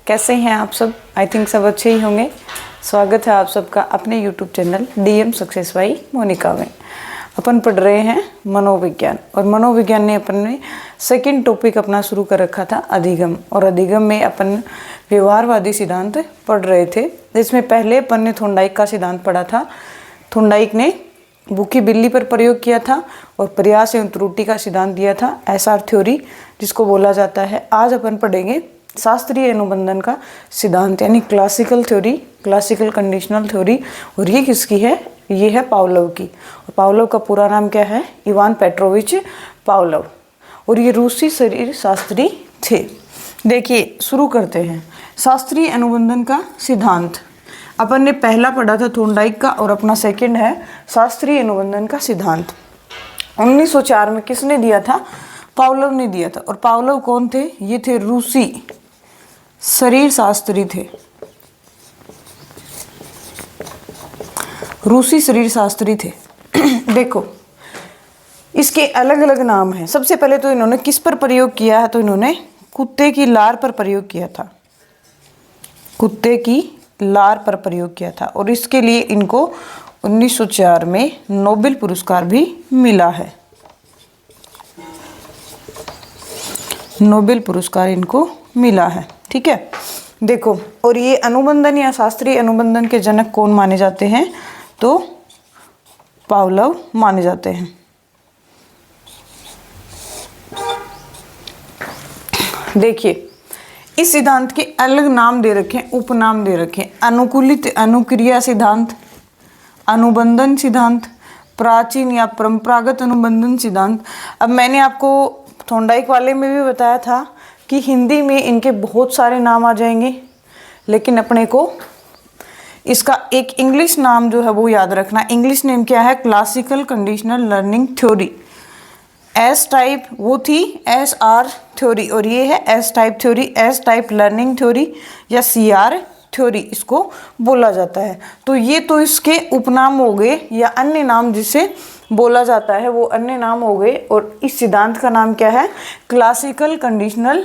कैसे हैं आप सब? आई थिंक सब अच्छे ही होंगे। स्वागत है आप सबका अपने YouTube channel DM success by Monica में। अपन पढ़ रहे हैं मनोविज्ञान, और मनोविज्ञान ने अपन ने सेकंड टॉपिक अपना शुरू कर रखा था अधिगम, और अधिगम में अपन व्यवहारवादी सिद्धांत पढ़ रहे थे। जिसमें पहले अपन ने थोंडाइक का सिद्धांत पढ़ा था। थोंडाइक ने भूखी बिल्ली पर प्रयोग किया था और प्रयास एवं त्रुटि का सिद्धांत दिया था, एसआर थ्योरी जिसको बोला जाता है। आज अपन पढ़ेंगे शास्त्रीय अनुबंधन का सिद्धांत, यानी classical theory, classical conditional theory. और ये किसकी है? ये है पावलोव की। और पावलोव का पूरा नाम क्या है? Ivan Petrovich Pavlov. और ये रूसी शरीर शास्त्री थे। देखिए शुरू करते हैं। शास्त्रीय अनुबंधन का सिद्धांत अपन ने पहला पढ़ा था थोंडाइक का, और अपना सेकंड है शास्त्रीय अनुबंधन का सिद्धांत। 1904 में किसने दिया था? पावलोव ने दिया था। और पावलोव कौन थे? ये थे रूसी शरीर शास्त्री थे। रूसी शरीर शास्त्री थे। देखो इसके अलग अलग नाम हैं। सबसे पहले तो इन्होंने किस पर प्रयोग किया है? तो इन्होंने कुत्ते की लार पर प्रयोग किया था। कुत्ते की लार पर प्रयोग किया था, और इसके लिए इनको 1904 में नोबेल पुरस्कार भी मिला है। नोबेल पुरस्कार इनको मिला है। ठीक है, देखो। और ये अनुबंधन या शास्त्रीय अनुबंधन के जनक कौन माने जाते हैं? तो पावलोव माने जाते हैं। देखिए इस सिद्धांत के अलग नाम दे रखे हैं, उपनाम दे रखे हैं। अनुकूलित अनुक्रिया सिद्धांत, अनुबंधन सिद्धांत, प्राचीन या परंपरागत अनुबंधन सिद्धांत। अब मैंने आपको थोंडाइक वाले में भी बताया था कि हिंदी में इनके बहुत सारे नाम आ जाएंगे, लेकिन अपने को इसका एक इंग्लिश नाम जो है वो याद रखना। इंग्लिश नेम क्या है? Classical conditional learning theory. S type वो थी एस आर थ्योरी, और ये है S type theory, S type learning theory या सी आर थ्योरी इसको बोला जाता है। तो ये तो इसके उपनाम हो गए, या अन्य नाम जिसे बोला जाता है वो अन्य नाम हो गए। और इस सिद्धांत का नाम क्या है? क्लासिकल कंडीशनल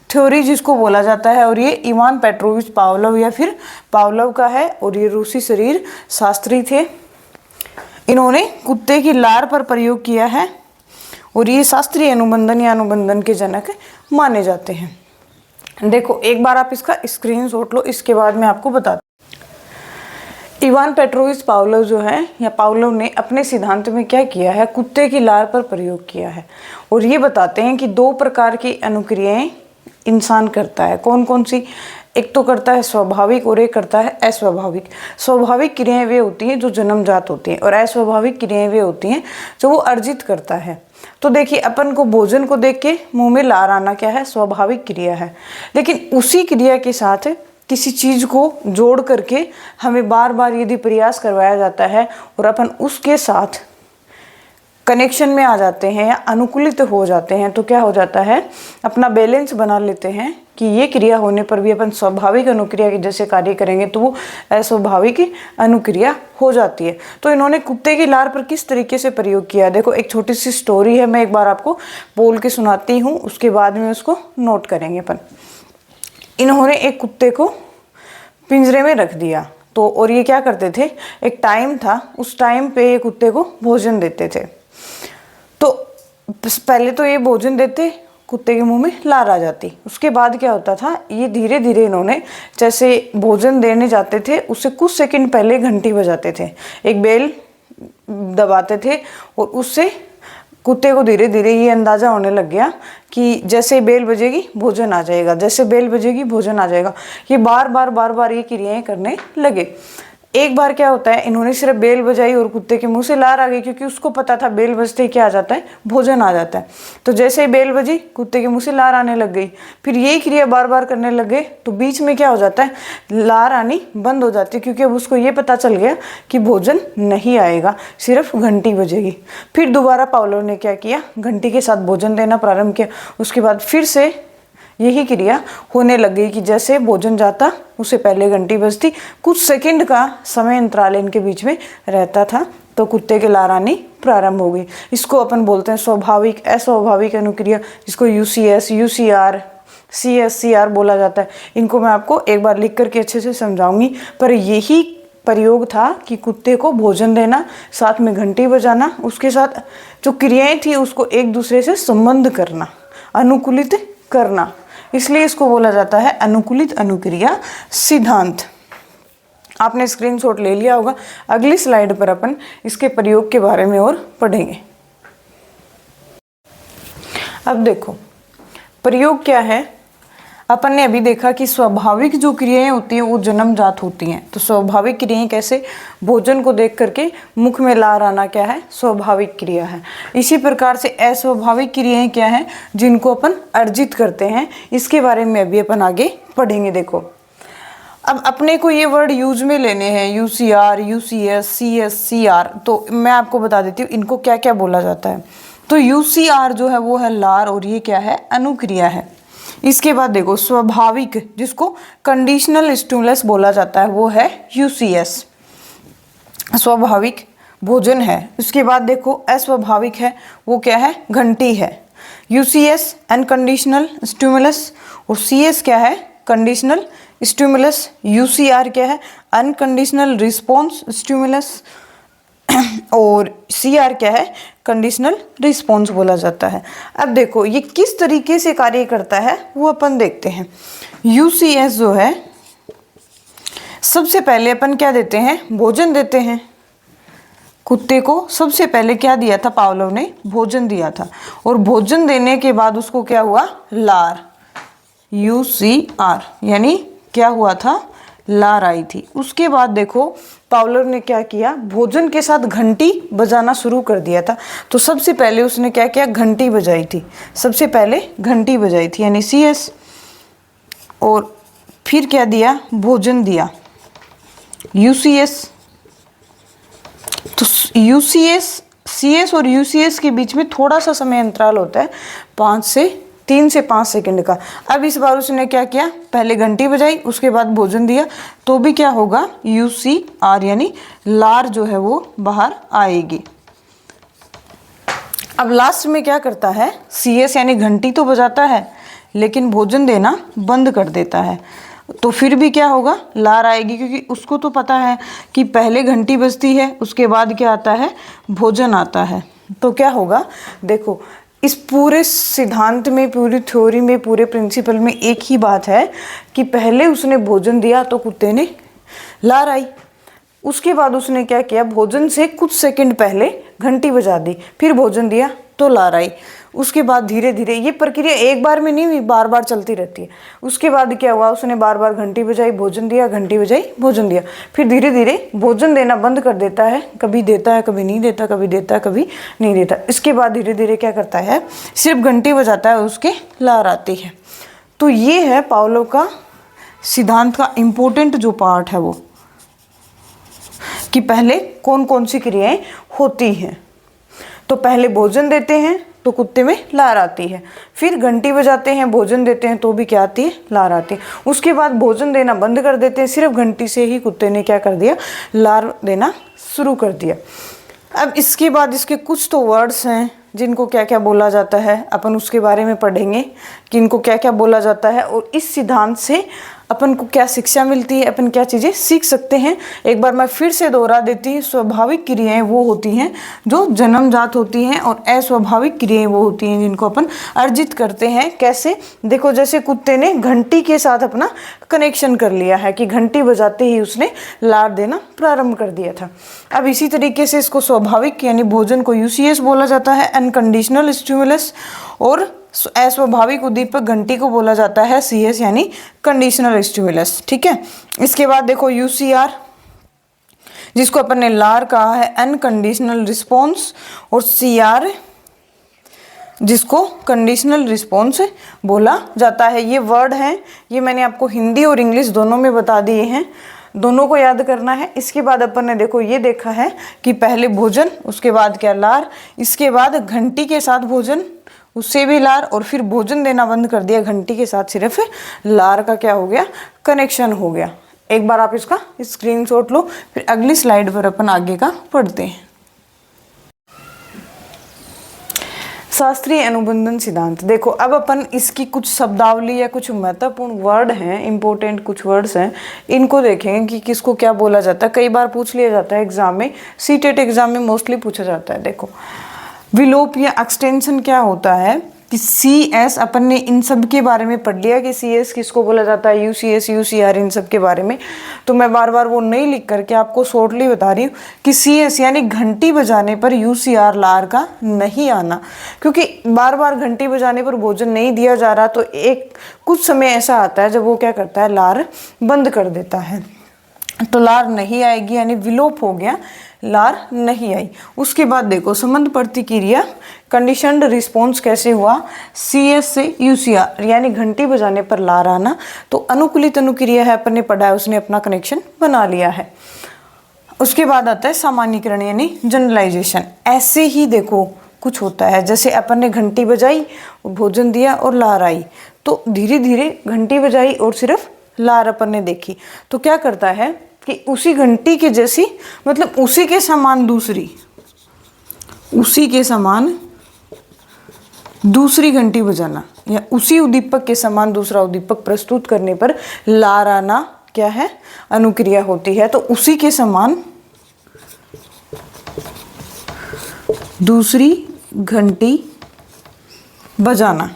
थ्योरी जिसको बोला जाता है। और ये इवान पेट्रोविच पावलोव या फिर पावलोव का है, और ये रूसी शरीर शास्त्री थे। इन्होंने कुत्ते की लार पर प्रयोग किया है, और ये शास्त्रीय अनुबंधन या अनुबंधन के जनक माने जाते हैं। देखो एक बार आप इसका स्क्रीनशॉट लो, इसके बाद मैं आपको बताती हूँ। इवान पेट्रोविच पावलोव जो है, या पावलोव ने अपने सिद्धांत में क्या किया है? कुत्ते की लार पर प्रयोग किया है। और ये बताते हैं कि दो प्रकार की अनुक्रियाएं इंसान करता है। कौन कौन सी? एक तो करता है स्वाभाविक, और एक करता है अस्वाभाविक। स्वाभाविक क्रियाएं वे होती हैं जो जन्मजात होती हैं, और अस्वाभाविक क्रियाएं वे होती हैं जो वो अर्जित करता है। तो देखिए अपन को भोजन को देख के मुंह में लार आना क्या है? स्वाभाविक क्रिया है। लेकिन उसी क्रिया के साथ किसी चीज को जोड़ करके हमें बार बार यदि प्रयास करवाया जाता है, और अपन उसके साथ कनेक्शन में आ जाते हैं या अनुकूलित हो जाते हैं, तो क्या हो जाता है? अपना बैलेंस बना लेते हैं कि ये क्रिया होने पर भी अपन स्वाभाविक अनुक्रिया के जैसे कार्य करेंगे तो वो अस्वाभाविक अनुक्रिया हो जाती है। तो इन्होंने कुत्ते की लार पर किस तरीके से प्रयोग किया? देखो एक छोटी सी स्टोरी है, मैं एक बार आपको बोल के सुनाती हूँ, उसके बाद में उसको नोट करेंगे अपन। इन्होंने एक कुत्ते को पिंजरे में रख दिया, तो और ये क्या करते थे? एक टाइम था, उस टाइम पे ये कुत्ते को भोजन देते थे। तो पहले तो ये भोजन देते, कुत्ते के मुंह में लार आ जाती। उसके बाद क्या होता था? ये धीरे धीरे इन्होंने जैसे भोजन देने जाते थे उससे कुछ सेकंड पहले घंटी बजाते थे, एक बेल दबाते थे, और उससे कुत्ते को धीरे धीरे ये अंदाज़ा होने लग गया कि जैसे बेल बजेगी भोजन आ जाएगा, जैसे बेल बजेगी भोजन आ जाएगा। ये बार बार ये क्रियाएं करने लगे। एक बार क्या होता है? इन्होंने सिर्फ बेल बजाई और कुत्ते के मुंह से लार आ गई, क्योंकि उसको पता था बेल बजते ही क्या आ जाता है? भोजन आ जाता है। तो जैसे ही बेल बजी कुत्ते के मुंह से लार आने लग गई। फिर यही क्रिया बार बार करने लग गए, तो बीच में क्या हो जाता है? लार आनी बंद हो जाती है, क्योंकि अब उसको ये पता चल गया कि भोजन नहीं आएगा, सिर्फ घंटी बजेगी। फिर दोबारा पावलोव ने क्या किया? घंटी के साथ भोजन देना प्रारंभ किया। उसके बाद फिर से यही क्रिया होने लग गई कि जैसे भोजन जाता उससे पहले घंटी बजती, कुछ सेकंड का समय अंतराल इनके बीच में रहता था, तो कुत्ते के लार आनी प्रारंभ हो गई। इसको अपन बोलते हैं स्वाभाविक अस्वाभाविक अनुक्रिया, जिसको यूसीएस, यूसीआर CSCR बोला जाता है। इनको मैं आपको एक बार लिख करके अच्छे से समझाऊंगी, पर यही प्रयोग था कि कुत्ते को भोजन देना, साथ में घंटी बजाना, उसके साथ जो क्रियाएं थी उसको एक दूसरे से संबंध करना, अनुकूलित करना, इसलिए इसको बोला जाता है अनुकूलित अनुक्रिया सिद्धांत। आपने स्क्रीनशॉट ले लिया होगा। अगली स्लाइड पर अपन इसके प्रयोग के बारे में और पढ़ेंगे। अब देखो प्रयोग क्या है। अपन ने अभी देखा कि स्वाभाविक जो क्रियाएं होती हैं वो जन्मजात होती हैं। तो स्वाभाविक क्रियाएं कैसे, भोजन को देख करके मुख में लार आना क्या है, स्वाभाविक क्रिया है। इसी प्रकार से अस्वाभाविक क्रियाएं क्या हैं, जिनको अपन अर्जित करते हैं, इसके बारे में अभी अपन आगे पढ़ेंगे। देखो अब अपने को ये वर्ड यूज में लेने हैं, UCR, UCS, CSCR। तो मैं आपको बता देती हूँ इनको क्या क्या बोला जाता है। तो UCR जो है वो है लार, और ये क्या है, अनुक्रिया है। इसके बाद देखो स्वाभाविक, जिसको कंडीशनल स्टिमुलस बोला जाता है, वो है UCS, स्वाभाविक भोजन है। उसके बाद देखो अस्वाभाविक है, वो क्या है, घंटी है। UCS अनकंडीशनल स्टिमुलस, और CS क्या है, कंडीशनल स्टिमुलस। UCR क्या है, अनकंडीशनल रिस्पॉन्स स्टिमुलस, और CR क्या है, कंडीशनल रिस्पॉन्स बोला जाता है। अब देखो ये किस तरीके से कार्य करता है वो अपन देखते हैं। UCS जो है, सबसे पहले अपन क्या देते हैं, भोजन देते हैं। कुत्ते को सबसे पहले क्या दिया था, पावलोव ने भोजन दिया था, और भोजन देने के बाद उसको क्या हुआ, लार, UCR, यानी क्या हुआ था, लार आई थी। उसके बाद देखो पावलोव ने क्या किया, भोजन के साथ घंटी बजाना शुरू कर दिया था। तो सबसे पहले उसने क्या किया, घंटी बजाई थी, सबसे पहले घंटी बजाई थी, यानी CS। और फिर क्या दिया, भोजन दिया, UCS। तो UCS, CS और UCS के बीच में थोड़ा सा समय अंतराल होता है, 3 से 5 सेकंड का। अब इस बार उसने क्या किया, पहले घंटी बजाई, उसके बाद भोजन दिया, तो भी क्या होगा, UCR, यानी लार जो है वो बाहर आएगी। अब लास्ट में क्या करता है, CS यानी घंटी तो बजाता है, लेकिन भोजन देना बंद कर देता है। तो फिर भी क्या होगा, लार आएगी, क्योंकि उसको तो पता है कि पहले घंटी बजती है, उसके बाद क्या आता है, भोजन आता है। तो क्या होगा, देखो इस पूरे सिद्धांत में, पूरी थ्योरी में, पूरे प्रिंसिपल में एक ही बात है कि पहले उसने भोजन दिया तो कुत्ते ने लार आई, उसके बाद उसने क्या किया, भोजन से कुछ सेकंड पहले घंटी बजा दी, फिर भोजन दिया तो लार आई। उसके बाद धीरे धीरे ये प्रक्रिया एक बार में नहीं हुई, बार बार चलती रहती है। उसके बाद क्या हुआ, उसने बार बार घंटी बजाई, भोजन दिया, घंटी बजाई, भोजन दिया, फिर धीरे धीरे भोजन देना बंद कर देता है, कभी देता है, कभी नहीं देता, कभी देता है, कभी नहीं देता। इसके बाद धीरे धीरे क्या करता है, सिर्फ घंटी बजाता है, उसके लार आती है। तो ये है पावलोव का सिद्धांत का इम्पोर्टेंट जो पार्ट है वो, कि पहले कौन कौन सी क्रियाएं होती हैं। तो पहले भोजन देते हैं तो कुत्ते में लार आती है, फिर घंटी बजाते हैं, भोजन देते हैं तो भी क्या आती है, लार आती है। उसके बाद भोजन देना बंद कर देते हैं, सिर्फ घंटी से ही कुत्ते ने क्या कर दिया, लार देना शुरू कर दिया। अब इसके बाद इसके कुछ तो वर्ड्स हैं जिनको क्या क्या बोला जाता है, अपन उसके बारे में पढ़ेंगे कि इनको क्या क्या बोला जाता है, और इस सिद्धांत से अपन को क्या शिक्षा मिलती है, अपन क्या चीज़ें सीख सकते हैं। एक बार मैं फिर से दोहरा देती हूँ, स्वाभाविक क्रियाएं वो होती हैं जो जन्मजात होती हैं, और अस्वाभाविक क्रियाएं वो होती हैं जिनको अपन अर्जित करते हैं। कैसे, देखो जैसे कुत्ते ने घंटी के साथ अपना कनेक्शन कर लिया है कि घंटी बजाते ही उसने लार देना प्रारंभ कर दिया था। अब इसी तरीके से इसको स्वाभाविक यानी भोजन को UCS बोला जाता है, अनकंडीशनल स्टिमुलस, और अस्वाभाविक उद्दीपक घंटी को बोला जाता है CS यानी कंडीशनल स्टिमुलस। ठीक है, इसके बाद देखो UCR, जिसको अपन ने लार कहा है, अनकंडीशनल रिस्पॉन्स, और CR जिसको कंडीशनल रिस्पॉन्स बोला जाता है। ये वर्ड हैं, ये मैंने आपको हिंदी और इंग्लिश दोनों में बता दिए हैं, दोनों को याद करना है। इसके बाद अपन ने देखो ये देखा है कि पहले भोजन, उसके बाद क्या, लार, इसके बाद घंटी के साथ भोजन, उससे भी लार, और फिर भोजन देना बंद कर दिया, घंटी के साथ सिर्फ लार का क्या हो गया, कनेक्शन हो गया। एक बार आप इसका स्क्रीनशॉट लो, फिर अगली स्लाइड पर अपन आगे का पढ़ते हैं। शास्त्रीय अनुबंधन सिद्धांत। देखो अब अपन इसकी कुछ शब्दावली या कुछ महत्वपूर्ण वर्ड हैं, इंपॉर्टेंट कुछ वर्ड्स हैं, इनको देखेंगे कि किसको क्या बोला जाता है। कई बार पूछ लिया जाता है एग्जाम में, सीटेट एग्जाम में मोस्टली पूछा जाता है। देखो विलोप या एक्सटेंशन क्या होता है कि CS, अपन ने इन सब के बारे में पढ़ लिया कि CS किसको बोला जाता है, UCS UCR इन सब के बारे में, तो मैं बार बार वो नहीं लिख करके आपको शॉर्टली बता रही हूँ कि CS यानी घंटी बजाने पर UCR लार का नहीं आना, क्योंकि बार बार घंटी बजाने पर भोजन नहीं दिया जा रहा तो एक कुछ समय ऐसा आता है जब वो क्या करता है, लार बंद कर देता है, तो लार नहीं आएगी, यानी विलोप हो गया, लार नहीं आई। उसके बाद देखो संबंध प्रतिक्रिया कंडीशनड रिस्पॉन्स कैसे हुआ, CS से UCR यानी घंटी बजाने पर लार आना, तो अनुकूलित अनुक्रिया है, अपन ने पढ़ा है, उसने अपना कनेक्शन बना लिया है। उसके बाद आता है सामान्यीकरण यानी जनरलाइजेशन। ऐसे ही देखो कुछ होता है, जैसे अपन ने घंटी बजाई, भोजन दिया और लार आई, तो धीरे धीरे घंटी बजाई और सिर्फ लार अपन ने देखी, तो क्या करता है कि उसी घंटी के जैसी, मतलब उसी के समान दूसरी, उसी के समान दूसरी घंटी बजाना या उसी उद्दीपक के समान दूसरा उद्दीपक प्रस्तुत करने पर लार आना क्या है, अनुक्रिया होती है। तो उसी के समान दूसरी घंटी बजाना,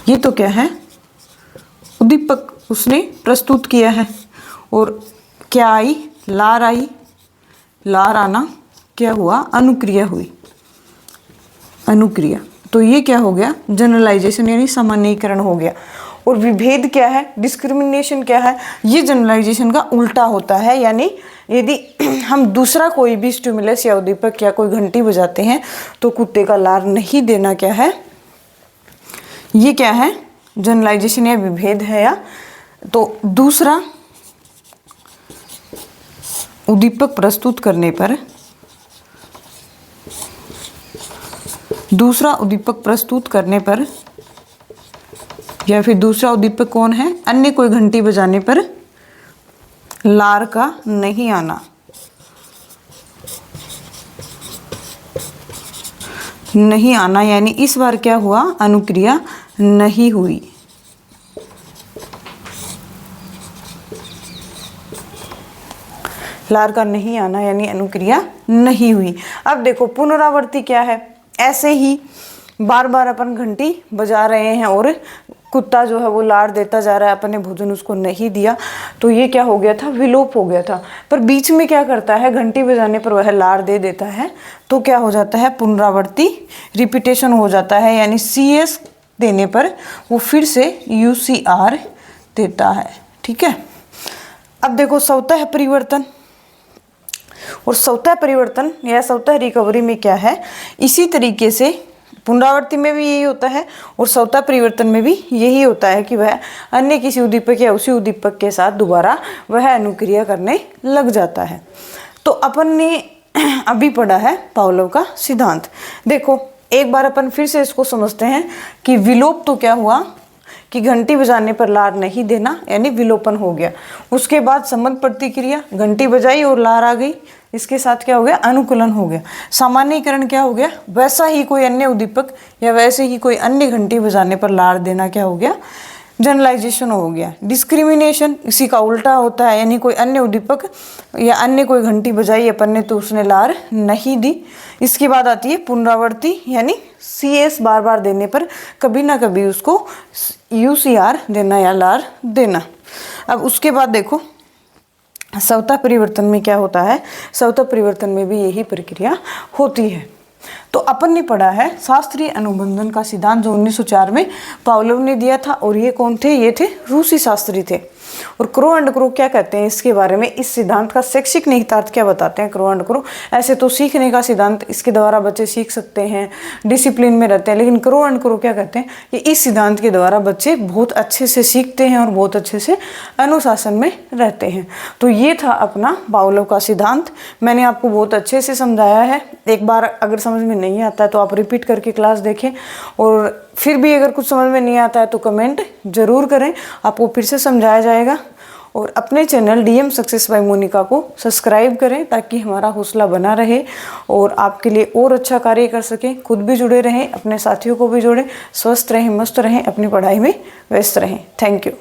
ये तो क्या है, उद्दीपक उसने प्रस्तुत किया है, और क्या आई, लार आई, लार आना क्या हुआ, अनुक्रिया हुई, अनुक्रिया। तो ये क्या हो गया, जनरलाइजेशन यानी सामान्यीकरण हो गया। और विभेद क्या है, डिस्क्रिमिनेशन क्या है, ये जनरलाइजेशन का उल्टा होता है, यानी यदि हम दूसरा कोई भी स्टिमुलस या उद्दीपक या कोई घंटी बजाते हैं तो कुत्ते का लार नहीं देना क्या है, ये क्या है, जनरलाइजेशन या विभेद है। या तो दूसरा उद्दीपक प्रस्तुत करने पर, दूसरा उद्दीपक प्रस्तुत करने पर, या फिर दूसरा उद्दीपक कौन है, अन्य कोई घंटी बजाने पर लार का नहीं आना, नहीं आना, यानी इस बार क्या हुआ, अनुक्रिया नहीं हुई। लार का नहीं आना यानी अनुक्रिया नहीं हुई। अब देखो पुनरावृत्ति क्या है, ऐसे ही बार बार अपन घंटी बजा रहे हैं और कुत्ता जो है वो लार देता जा रहा है, अपन ने भोजन उसको नहीं दिया, तो ये क्या हो गया था, विलोप हो गया था। पर बीच में क्या करता है, घंटी बजाने पर वह लार दे देता है, तो क्या हो जाता है, पुनरावृत्ति, रिपीटेशन हो जाता है, यानी CS देने पर वो फिर से UCR देता है। ठीक है, अब देखो स्वतः परिवर्तन, और स्वतः परिवर्तन या स्वतः रिकवरी में क्या है, इसी तरीके से पुनरावृत्ति में भी यही होता है और स्वतः परिवर्तन में भी यही होता है कि वह अन्य किसी उद्दीपक या उसी उद्दीपक के साथ दोबारा वह अनुक्रिया करने लग जाता है। तो अपन ने अभी पढ़ा है पावलोव का सिद्धांत। देखो एक बार अपन फिर से इसको समझते हैं कि विलोप तो क्या हुआ कि घंटी बजाने पर लार नहीं देना यानी विलोपन हो गया। उसके बाद संबंध प्रतिक्रिया, घंटी बजाई और लार आ गई, इसके साथ क्या हो गया, अनुकूलन हो गया। सामान्यीकरण क्या हो गया, वैसा ही कोई अन्य उद्दीपक या वैसे ही कोई अन्य घंटी बजाने पर लार देना क्या हो गया, जनरलाइजेशन हो गया। डिस्क्रिमिनेशन इसी का उल्टा होता है, यानी कोई अन्य उद्दीपक या अन्य कोई घंटी बजाई अपन ने तो उसने लार नहीं दी। इसके बाद आती है पुनरावृत्ति, यानी CS बार बार देने पर कभी ना कभी उसको UCR देना या लार देना। अब उसके बाद देखो स्वतः परिवर्तन में क्या होता है, स्वतः परिवर्तन में भी यही प्रक्रिया होती है। तो अपन ने पढ़ा है शास्त्रीय अनुबंधन का सिद्धांत जो 1904 में पावलोव ने दिया था, और ये कौन थे, ये थे रूसी शास्त्री थे। और क्रो एंड क्रो क्या कहते हैं इसके बारे में, इस सिद्धांत का शैक्षिक निहितार्थ क्या बताते हैं क्रो एंड क्रो। ऐसे तो सीखने का सिद्धांत, इसके द्वारा बच्चे सीख सकते हैं, डिसिप्लिन में रहते हैं, लेकिन क्रो एंड क्रो क्या कहते हैं कि इस सिद्धांत के द्वारा बच्चे बहुत अच्छे से सीखते हैं और बहुत अच्छे से अनुशासन में रहते हैं। तो ये था अपना पावलोव का सिद्धांत, मैंने आपको बहुत अच्छे से समझाया है। एक बार अगर समझ में नहीं आता है तो आप रिपीट करके क्लास देखें, और फिर भी अगर कुछ समझ में नहीं आता है तो कमेंट जरूर करें, आपको फिर से समझाया जाएगा। और अपने channel DM success by Monica को सब्सक्राइब करें ताकि हमारा हौसला बना रहे और आपके लिए और अच्छा कार्य कर सकें। खुद भी जुड़े रहें, अपने साथियों को भी जोड़ें, स्वस्थ रहें, मस्त रहें, अपनी पढ़ाई में व्यस्त रहें। Thank you.